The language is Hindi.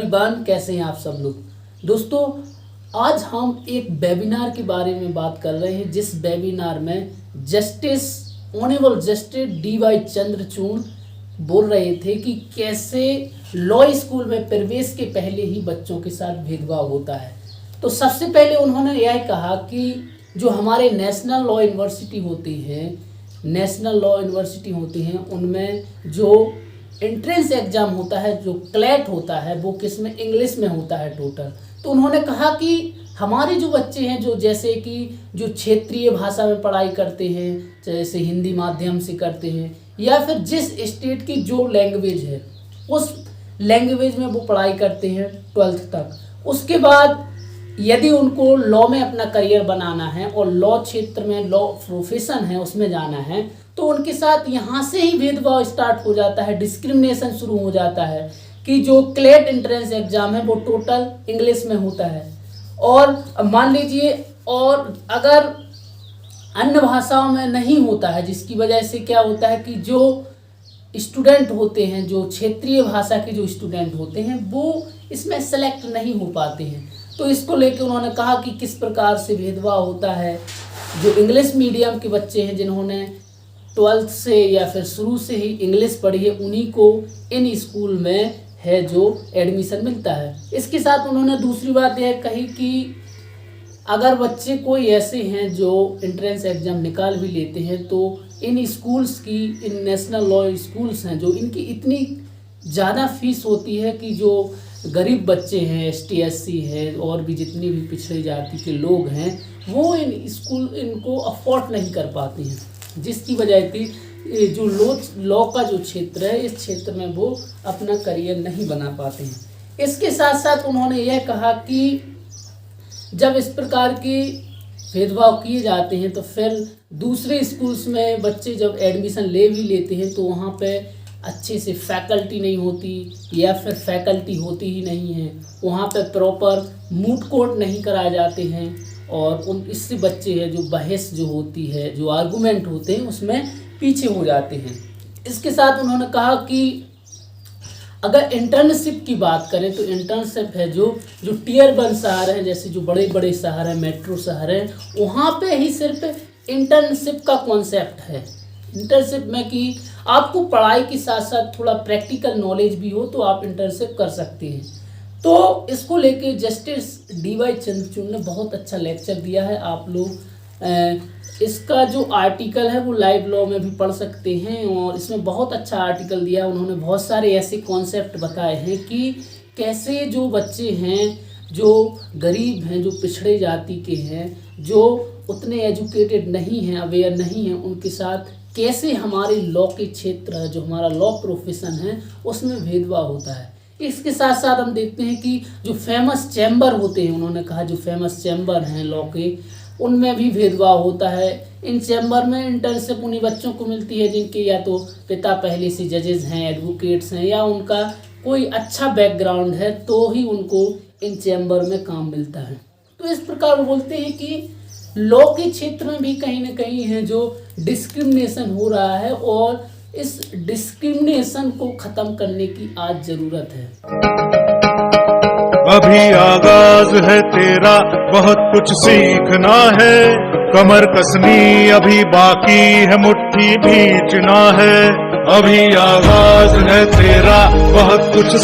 एवरीवन, कैसे हैं आप सब लोग। दोस्तों, आज हम एक वेबिनार के बारे में बात कर रहे हैं, जिस वेबिनार में ऑनरेबल जस्टिस डी.वाई. चंद्रचूड़ बोल रहे थे कि कैसे लॉ स्कूल में प्रवेश के पहले ही बच्चों के साथ भेदभाव होता है। तो सबसे पहले उन्होंने यह कहा कि जो हमारे नेशनल लॉ यूनिवर्सिटी होती हैं उनमें जो एंट्रेंस एग्जाम होता है, जो क्लैट होता है, वो किस में इंग्लिश में होता है टोटल। तो उन्होंने कहा कि हमारे जो बच्चे हैं जो जैसे कि जो क्षेत्रीय भाषा में पढ़ाई करते हैं, जैसे हिंदी माध्यम से करते हैं या फिर जिस स्टेट की जो लैंग्वेज है उस लैंग्वेज में वो पढ़ाई करते हैं 12th तक, उसके बाद यदि उनको लॉ में अपना करियर बनाना है और लॉ क्षेत्र में लॉ प्रोफेशन है उसमें जाना है, तो उनके साथ यहाँ से ही भेदभाव स्टार्ट हो जाता है, डिस्क्रिमिनेशन शुरू हो जाता है कि जो क्लेट एंट्रेंस एग्जाम है वो टोटल इंग्लिश में होता है। और मान लीजिए, और अगर अन्य भाषाओं में नहीं होता है, जिसकी वजह से क्या होता है कि जो स्टूडेंट होते हैं, जो क्षेत्रीय भाषा के जो स्टूडेंट होते हैं, वो इसमें सेलेक्ट नहीं हो पाते हैं। तो इसको लेकर उन्होंने कहा कि किस प्रकार से भेदभाव होता है। जो इंग्लिश मीडियम के बच्चे हैं, जिन्होंने 12th से या फिर शुरू से ही इंग्लिश पढ़ी है, उन्हीं को इन स्कूल में है जो एडमिशन मिलता है। इसके साथ उन्होंने दूसरी बात यह कही कि अगर बच्चे कोई ऐसे हैं जो एंट्रेंस एग्जाम निकाल भी लेते हैं, तो इन स्कूल्स की, इन नेशनल लॉ स्कूल्स हैं जो, इनकी इतनी ज़्यादा फीस होती है कि जो गरीब बच्चे हैं, ST SC है और भी जितनी भी पिछड़ी जाति के लोग हैं, वो इनको अफोर्ड नहीं कर पाते हैं, जिसकी वजह थी जो लॉ का जो क्षेत्र है, इस क्षेत्र में वो अपना करियर नहीं बना पाते हैं। इसके साथ साथ उन्होंने यह कहा कि जब इस प्रकार के भेदभाव किए जाते हैं तो फिर दूसरे स्कूल्स में बच्चे जब एडमिशन ले भी लेते हैं तो वहाँ पे अच्छे से फैकल्टी नहीं होती या फिर फैकल्टी होती ही नहीं है, वहाँ पे प्रॉपर मूट कोर्ट नहीं कराए जाते हैं और इससे बच्चे हैं जो बहस जो होती है, जो आर्गूमेंट होते हैं, उसमें पीछे हो जाते हैं। इसके साथ उन्होंने कहा कि अगर इंटर्नशिप की बात करें तो इंटर्नशिप है जो Tier 1 शहर हैं, जैसे जो बड़े बड़े शहर हैं, मेट्रो शहर हैं, वहाँ पे ही सिर्फ इंटर्नशिप का कॉन्सेप्ट है। इंटर्नशिप में कि आपको पढ़ाई के साथ साथ थोड़ा प्रैक्टिकल नॉलेज भी हो तो आप इंटर्नशिप कर सकते हैं। तो इसको लेके जस्टिस डी.वाई. चंद्रचूड़ ने बहुत अच्छा लेक्चर दिया है। आप लोग इसका जो आर्टिकल है वो लाइव लॉ में भी पढ़ सकते हैं और इसमें बहुत अच्छा आर्टिकल दिया है। उन्होंने बहुत सारे ऐसे कॉन्सेप्ट बताए हैं कि कैसे जो बच्चे हैं, जो गरीब हैं, जो पिछड़े जाति के हैं, जो उतने एजुकेटेड नहीं हैं, अवेयर नहीं हैं, उनके साथ कैसे हमारे लॉ के क्षेत्र है, जो हमारा लॉ प्रोफेशन है, उसमें भेदभाव होता है। इसके साथ साथ हम देखते हैं कि जो फेमस चैम्बर होते हैं, उन्होंने कहा जो फेमस चैम्बर हैं लॉ के, उनमें भी भेदभाव होता है। इन चैम्बर में इंटर्नशिप उन्हीं बच्चों को मिलती है जिनके या तो पिता पहले से जजेस हैं, एडवोकेट्स हैं, या उनका कोई अच्छा बैकग्राउंड है, तो ही उनको इन चैम्बर में काम मिलता है। तो इस प्रकार वो बोलते हैं कि लॉ के क्षेत्र में भी कहीं ना कहीं है जो डिस्क्रिमिनेशन हो रहा है और इस डिस्क्रिमिनेशन को खत्म करने की आज जरूरत है। अभी आगाज है तेरा, बहुत कुछ सीखना है, कमर कसनी अभी बाकी है, मुट्ठी भींचना है। अभी आगाज है तेरा, बहुत कुछ